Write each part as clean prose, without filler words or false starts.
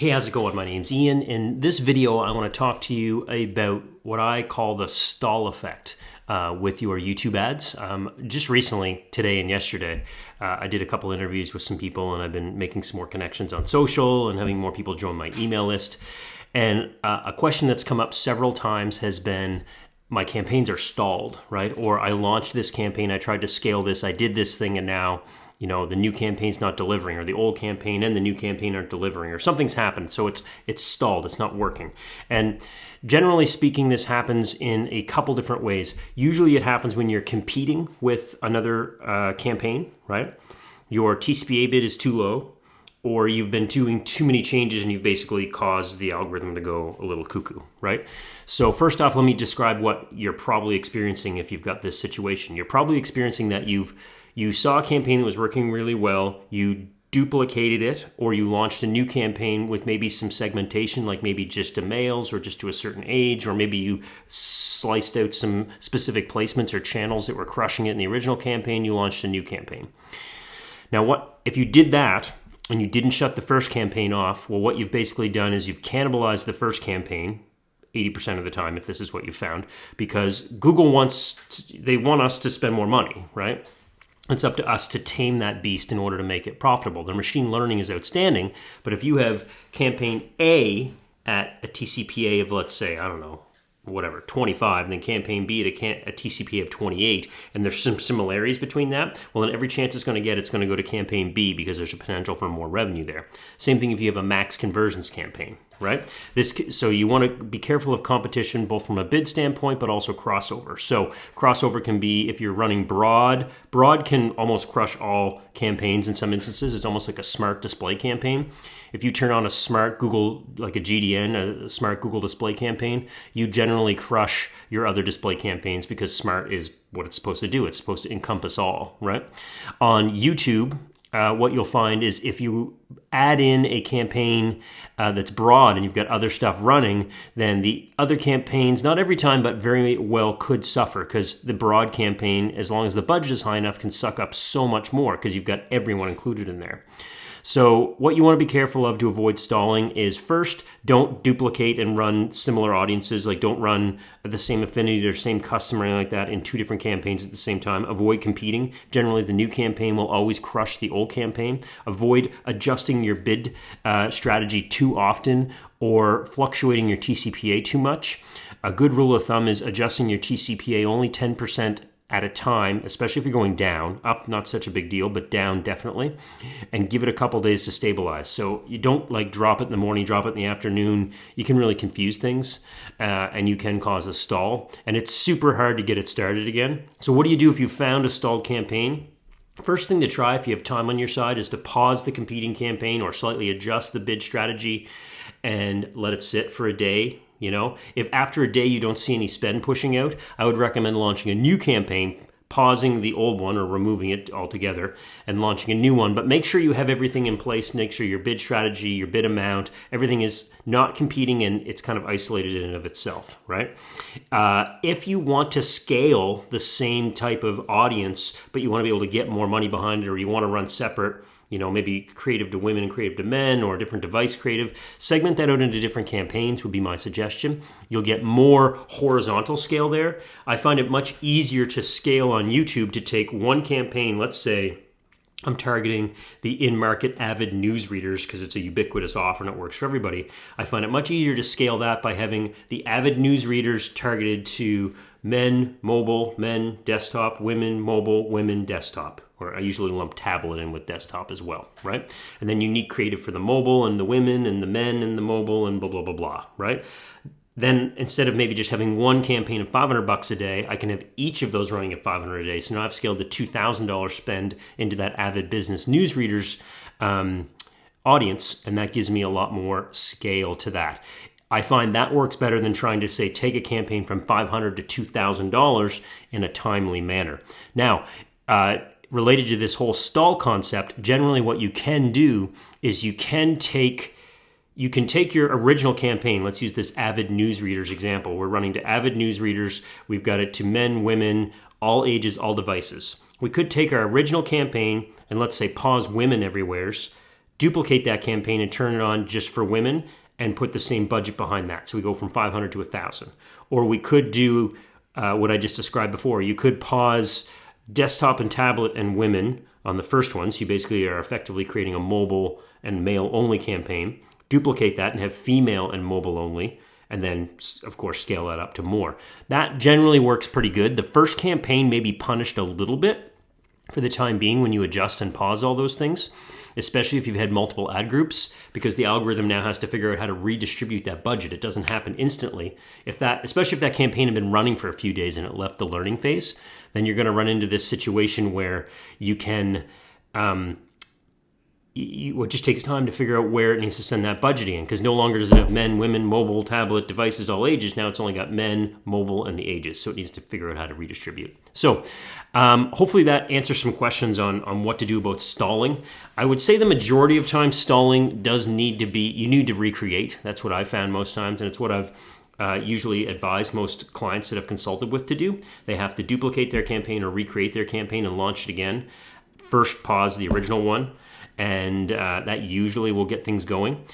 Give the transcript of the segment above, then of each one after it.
Hey, how's it going? My name's Ian. In this video, I want to talk to you about what I call the stall effect with your YouTube ads. Just recently, today and yesterday, I did a couple interviews with some people, and I've been making some more connections on social and having more people join my email list. And a question that's come up several times has been, my campaigns are stalled, right? Or I launched this campaign, I tried to scale this, I did this thing, and now the new campaign's not delivering, or the old campaign and the new campaign aren't delivering, or something's happened, so it's stalled, it's not working. And generally speaking, this happens in a couple different ways. Usually it happens when you're competing with another campaign, right? Your TCPA bid is too low, or you've been doing too many changes and you've basically caused the algorithm to go a little cuckoo, right? So first off, let me describe what you're probably experiencing if you've got this situation. You're probably experiencing that you saw a campaign that was working really well, you duplicated it, or you launched a new campaign with maybe some segmentation, like maybe just to males or just to a certain age, or maybe you sliced out some specific placements or channels that were crushing it in the original campaign, you launched a new campaign. Now, what if you did that and you didn't shut the first campaign off? Well, what you've basically done is you've cannibalized the first campaign 80% of the time, if this is what you found, because Google they want us to spend more money, right? It's up to us to tame that beast in order to make it profitable. The machine learning is outstanding, but if you have campaign A at a TCPA of, let's say, 25, and then campaign B at a TCPA of 28, and there's some similarities between that, well, then every chance it's going to go to campaign B because there's a potential for more revenue there. Same thing if you have a max conversions campaign, right? So you want to be careful of competition, both from a bid standpoint, but also crossover. So crossover can be, if you're running broad can almost crush all campaigns in some instances. It's almost like a smart display campaign. If you turn on a smart Google, like a GDN, a smart Google display campaign, you generally crush your other display campaigns because smart is what it's supposed to do. It's supposed to encompass all, right? On YouTube, what you'll find is if you add in a campaign that's broad and you've got other stuff running, then the other campaigns, not every time, but very well could suffer, because the broad campaign, as long as the budget is high enough, can suck up so much more because you've got everyone included in there. So what you want to be careful of to avoid stalling is, first, don't duplicate and run similar audiences. Like, don't run the same affinity or same customer like that in two different campaigns at the same time. Avoid competing. Generally, the new campaign will always crush the old campaign. Avoid adjusting your bid strategy too often or fluctuating your TCPA too much. A good rule of thumb is adjusting your TCPA only 10% at a time, especially if you're going down. Up, not such a big deal, but down definitely. And give it a couple days to stabilize. So you don't drop it in the morning, drop it in the afternoon. You can really confuse things and you can cause a stall. And it's super hard to get it started again. So what do you do if you found a stalled campaign? First thing to try, if you have time on your side, is to pause the competing campaign or slightly adjust the bid strategy and let it sit for a day. If after a day you don't see any spend pushing out, I would recommend launching a new campaign, pausing the old one or removing it altogether and launching a new one. But make sure you have everything in place. Make sure your bid strategy, your bid amount, everything is not competing and it's kind of isolated in and of itself, right? If you want to scale the same type of audience, but you want to be able to get more money behind it, or you want to run separate, maybe creative to women and creative to men, or different device creative, segment that out into different campaigns would be my suggestion. You'll get more horizontal scale there. I find it much easier to scale on YouTube to take one campaign. Let's say I'm targeting the in-market avid news readers because it's a ubiquitous offer and it works for everybody. I find it much easier to scale that by having the avid news readers targeted to men, mobile, men, desktop, women, mobile, women, desktop. Or I usually lump tablet in with desktop as well, right? And then unique creative for the mobile and the women and the men and the mobile and blah, blah, blah, blah, right? Then instead of maybe just having one campaign of $500 a day, I can have each of those running at $500 a day. So now I've scaled the $2,000 spend into that avid business newsreaders audience, and that gives me a lot more scale to that. I find that works better than trying to, say, take a campaign from $500 to $2,000 in a timely manner. Now, related to this whole stall concept, generally what you can do is you can take your original campaign. Let's use this avid newsreaders example. We're running to avid newsreaders. We've got it to men, women, all ages, all devices. We could take our original campaign and let's say pause women everywheres, duplicate that campaign and turn it on just for women and put the same budget behind that. So we go from 500 to 1,000. Or we could do what I just described before. You could pause desktop and tablet and women on the first one. So you basically are effectively creating a mobile and male only campaign. Duplicate that and have female and mobile only. And then, of course, scale that up to more. That generally works pretty good. The first campaign may be punished a little bit for the time being when you adjust and pause all those things, especially if you've had multiple ad groups, because the algorithm now has to figure out how to redistribute that budget. It doesn't happen instantly. Especially if that campaign had been running for a few days and it left the learning phase, then you're going to run into this situation where you can... it just takes time to figure out where it needs to send that budgeting in, because no longer does it have men, women, mobile, tablet, devices, all ages. Now it's only got men, mobile, and the ages. So it needs to figure out how to redistribute. So hopefully that answers some questions on what to do about stalling. I would say the majority of time stalling does need to be, you need to recreate. That's what I've found most times, and it's what I've usually advise most clients that I've consulted with to do. They have to duplicate their campaign or recreate their campaign and launch it again. First, pause the original one, and that usually will get things going.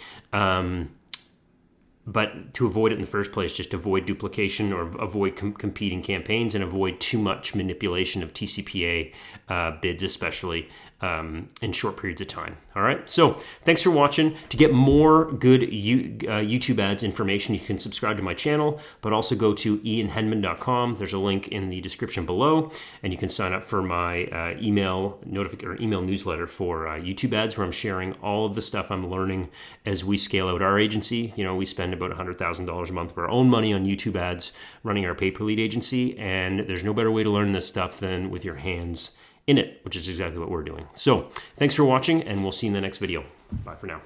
But to avoid it in the first place, just avoid duplication or avoid competing campaigns and avoid too much manipulation of TCPA bids, especially in short periods of time. All right. So thanks for watching. To get more good YouTube ads information, you can subscribe to my channel, but also go to ianhenman.com. There's a link in the description below, and you can sign up for my email newsletter for YouTube ads, where I'm sharing all of the stuff I'm learning as we scale out our agency. You know, we spend about $100,000 a month of our own money on YouTube ads running our pay-per-lead agency, and there's no better way to learn this stuff than with your hands in it, which is exactly what we're doing. So thanks for watching, and we'll see you in the next video. Bye for now.